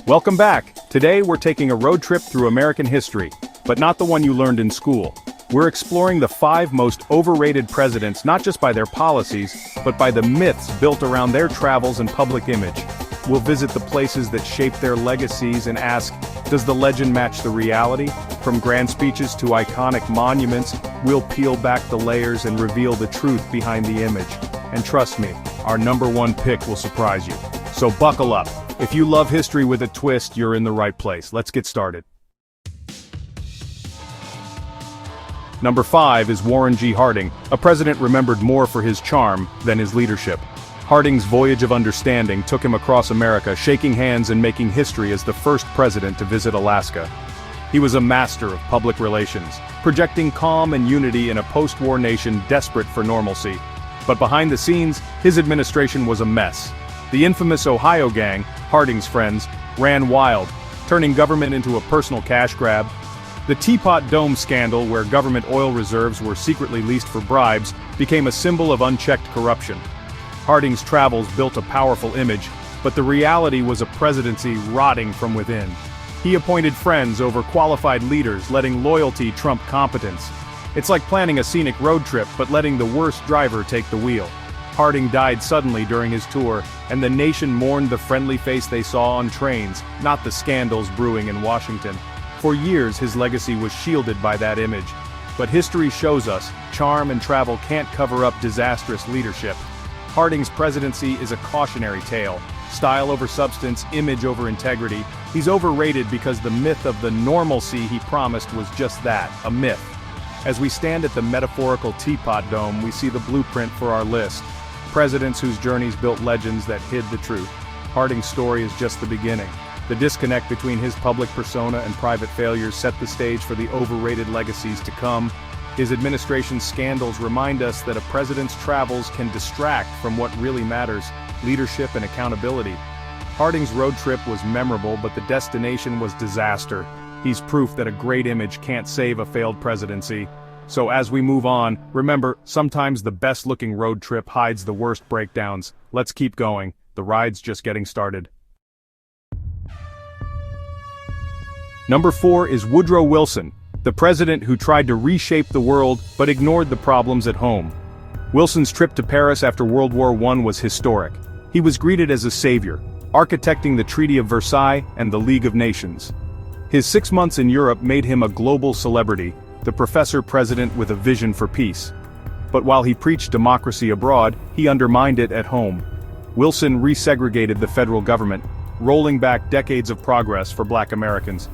Welcome back. Today we're taking a road trip through American history, but not the one you learned in school. We're exploring the 5 most overrated presidents not just by their policies, but by the myths built around their travels and public image. We'll visit the places that shape their legacies and ask, does the legend match the reality? From grand speeches to iconic monuments, we'll peel back the layers and reveal the truth behind the image. And trust me, our #1 pick will surprise you. So buckle up. If you love history with a twist, you're in the right place. Let's get started. Number 5 is Warren G. Harding, a president remembered more for his charm than his leadership. Harding's voyage of understanding took him across America, shaking hands and making history as the first president to visit Alaska. He was a master of public relations, projecting calm and unity in a post-war nation desperate for normalcy. But behind the scenes, his administration was a mess. The infamous Ohio gang, Harding's friends, ran wild, turning government into a personal cash grab. The Teapot Dome scandal, where government oil reserves were secretly leased for bribes, became a symbol of unchecked corruption. Harding's travels built a powerful image, but the reality was a presidency rotting from within. He appointed friends over qualified leaders, letting loyalty trump competence. It's like planning a scenic road trip but letting the worst driver take the wheel. Harding died suddenly during his tour, and the nation mourned the friendly face they saw on trains, not the scandals brewing in Washington. For years his legacy was shielded by that image. But history shows us, charm and travel can't cover up disastrous leadership. Harding's presidency is a cautionary tale. Style over substance, image over integrity. He's overrated because the myth of the normalcy he promised was just that, a myth. As we stand at the metaphorical Teapot Dome, we see the blueprint for our list. Presidents whose journeys built legends that hid the truth. Harding's story is just the beginning. The disconnect between his public persona and private failures set the stage for the overrated legacies to come. His administration's scandals remind us that a president's travels can distract from what really matters, leadership and accountability. Harding's road trip was memorable, but the destination was disaster. He's proof that a great image can't save a failed presidency. So as we move on, remember, sometimes the best-looking road trip hides the worst breakdowns. Let's keep going. The ride's just getting started. Number 4 is Woodrow Wilson, the president who tried to reshape the world but ignored the problems at home. Wilson's trip to Paris after World War I was historic. He was greeted as a savior, architecting the Treaty of Versailles and the League of Nations. His 6 months in Europe made him a global celebrity, the professor president with a vision for peace. But while he preached democracy abroad, he undermined it at home. Wilson resegregated the federal government, rolling back decades of progress for Black Americans.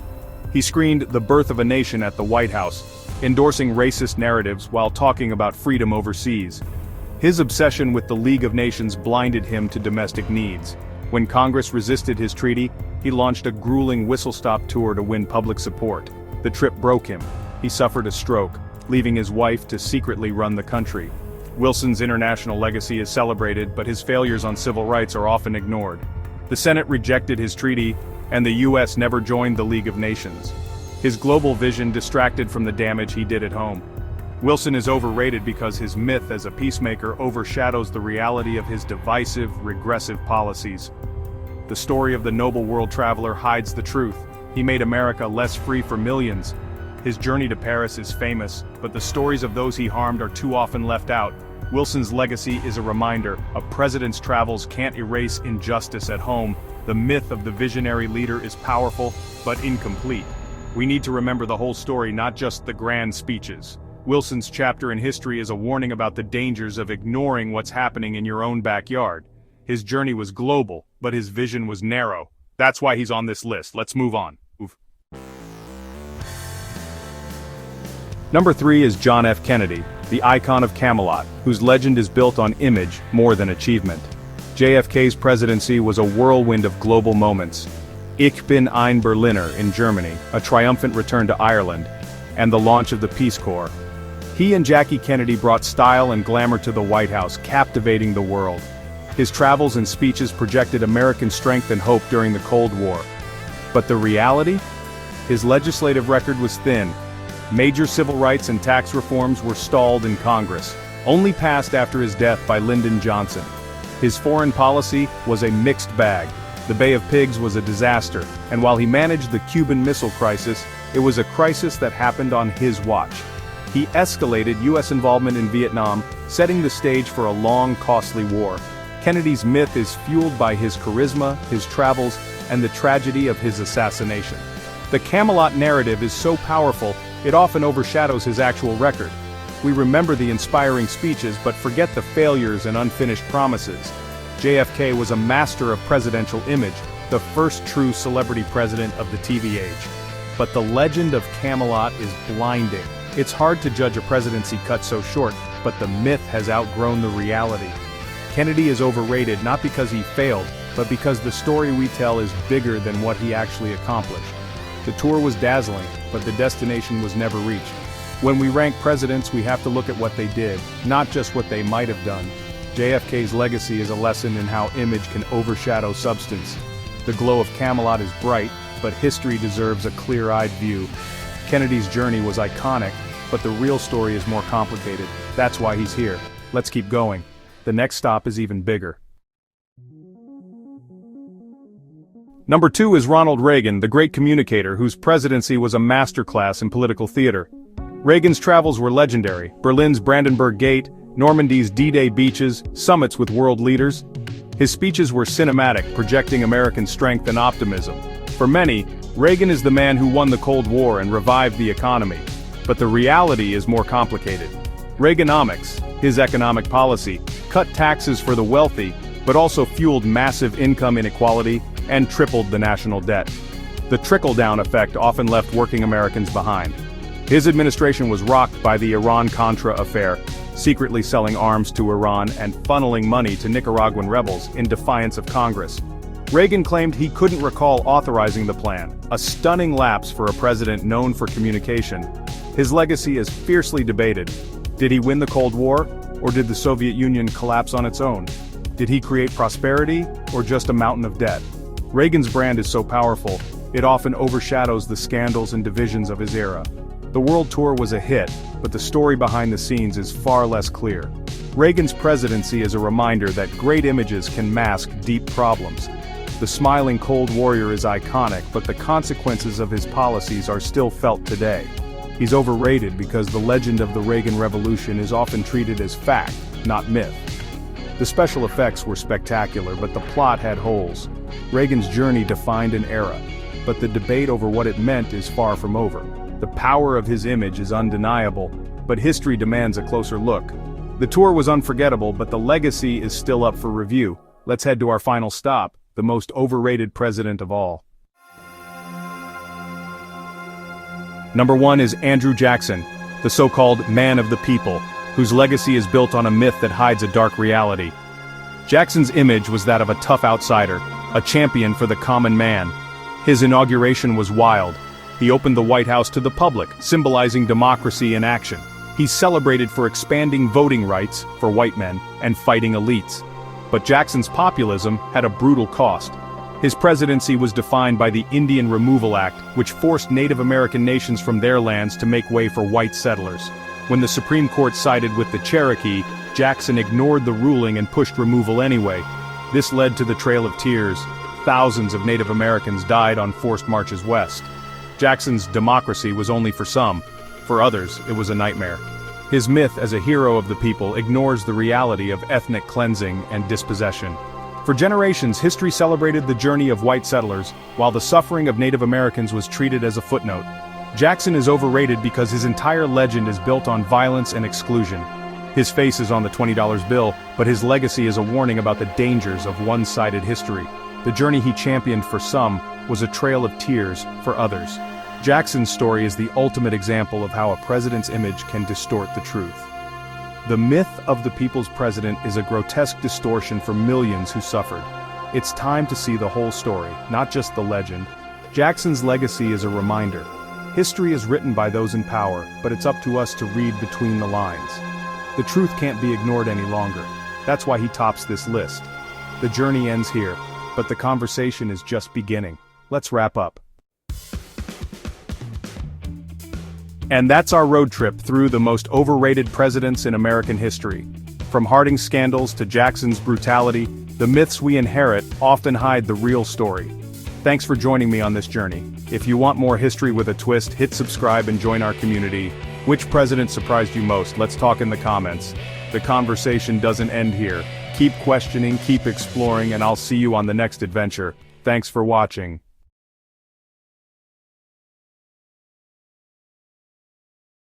He screened The Birth of a Nation at the White House, endorsing racist narratives while talking about freedom overseas. His obsession with the League of Nations blinded him to domestic needs. When Congress resisted his treaty, he launched a grueling whistle-stop tour to win public support. The trip broke him. He suffered a stroke, leaving his wife to secretly run the country. Wilson's international legacy is celebrated, but his failures on civil rights are often ignored. The Senate rejected his treaty, and the U.S. never joined the League of Nations. His global vision distracted from the damage he did at home. Wilson is overrated because his myth as a peacemaker overshadows the reality of his divisive, regressive policies. The story of the noble world traveler hides the truth. He made America less free for millions. His journey to Paris is famous, but the stories of those he harmed are too often left out. Wilson's legacy is a reminder: a president's travels can't erase injustice at home. The myth of the visionary leader is powerful, but incomplete. We need to remember the whole story, not just the grand speeches. Wilson's chapter in history is a warning about the dangers of ignoring what's happening in your own backyard. His journey was global, but his vision was narrow. That's why he's on this list. Let's move on. Number 3 is John F. Kennedy, the icon of Camelot, whose legend is built on image more than achievement. JFK's presidency was a whirlwind of global moments. Ich bin ein Berliner in Germany, a triumphant return to Ireland, and the launch of the Peace Corps. He and Jackie Kennedy brought style and glamour to the White House, captivating the world. His travels and speeches projected American strength and hope during the Cold War. But the reality? His legislative record was thin. Major civil rights and tax reforms were stalled in Congress, only passed after his death by Lyndon Johnson. His foreign policy was a mixed bag. The Bay of Pigs was a disaster, and while he managed the Cuban Missile Crisis, it was a crisis that happened on his watch. He escalated U.S. involvement in Vietnam, setting the stage for a long, costly war. Kennedy's myth is fueled by his charisma, his travels, and the tragedy of his assassination. The Camelot narrative is so powerful, it often overshadows his actual record. We remember the inspiring speeches but forget the failures and unfinished promises. JFK was a master of presidential image, the first true celebrity president of the TV age. But the legend of Camelot is blinding. It's hard to judge a presidency cut so short, but the myth has outgrown the reality. Kennedy is overrated not because he failed, but because the story we tell is bigger than what he actually accomplished. The tour was dazzling, but the destination was never reached. When we rank presidents, we have to look at what they did, not just what they might have done. JFK's legacy is a lesson in how image can overshadow substance. The glow of Camelot is bright, but history deserves a clear-eyed view. Kennedy's journey was iconic, but the real story is more complicated. That's why he's here. Let's keep going. The next stop is even bigger. Number 2 is Ronald Reagan, the great communicator whose presidency was a masterclass in political theater. Reagan's travels were legendary: Berlin's Brandenburg Gate, Normandy's D-Day beaches, summits with world leaders. His speeches were cinematic, projecting American strength and optimism. For many, Reagan is the man who won the Cold War and revived the economy. But the reality is more complicated. Reaganomics, his economic policy, cut taxes for the wealthy, but also fueled massive income inequality and tripled the national debt. The trickle-down effect often left working Americans behind. His administration was rocked by the Iran-Contra affair, secretly selling arms to Iran and funneling money to Nicaraguan rebels in defiance of Congress. Reagan claimed he couldn't recall authorizing the plan, a stunning lapse for a president known for communication. His legacy is fiercely debated. Did he win the Cold War, or did the Soviet Union collapse on its own? Did he create prosperity, or just a mountain of debt? Reagan's brand is so powerful, it often overshadows the scandals and divisions of his era. The world tour was a hit, but the story behind the scenes is far less clear. Reagan's presidency is a reminder that great images can mask deep problems. The smiling Cold Warrior is iconic, but the consequences of his policies are still felt today. He's overrated because the legend of the Reagan Revolution is often treated as fact, not myth. The special effects were spectacular, but the plot had holes. Reagan's journey defined an era, but the debate over what it meant is far from over. The power of his image is undeniable, but history demands a closer look. The tour was unforgettable, but the legacy is still up for review. Let's head to our final stop, the most overrated president of all. Number 1 is Andrew Jackson, the so-called man of the people, whose legacy is built on a myth that hides a dark reality. Jackson's image was that of a tough outsider, a champion for the common man. His inauguration was wild. He opened the White House to the public, symbolizing democracy in action. He's celebrated for expanding voting rights for white men and fighting elites. But Jackson's populism had a brutal cost. His presidency was defined by the Indian Removal Act, which forced Native American nations from their lands to make way for white settlers. When the Supreme Court sided with the Cherokee, Jackson ignored the ruling and pushed removal anyway. This led to the Trail of Tears. Thousands of Native Americans died on forced marches west. Jackson's democracy was only for some. For others, it was a nightmare. His myth as a hero of the people ignores the reality of ethnic cleansing and dispossession. For generations, history celebrated the journey of white settlers, while the suffering of Native Americans was treated as a footnote. Jackson is overrated because his entire legend is built on violence and exclusion. His face is on the $20 bill, but his legacy is a warning about the dangers of one-sided history. The journey he championed for some was a trail of tears for others. Jackson's story is the ultimate example of how a president's image can distort the truth. The myth of the people's president is a grotesque distortion for millions who suffered. It's time to see the whole story, not just the legend. Jackson's legacy is a reminder. History is written by those in power, but it's up to us to read between the lines. The truth can't be ignored any longer. That's why he tops this list. The journey ends here, but the conversation is just beginning. Let's wrap up. And that's our road trip through the most overrated presidents in American history. From Harding's scandals to Jackson's brutality, The myths we inherit often hide the real story. Thanks for joining me on this journey. If you want more history with a twist, hit subscribe and join our community. Which president surprised you most? Let's talk in the comments. The conversation doesn't end here. Keep questioning, keep exploring, and I'll see you on the next adventure. Thanks for watching.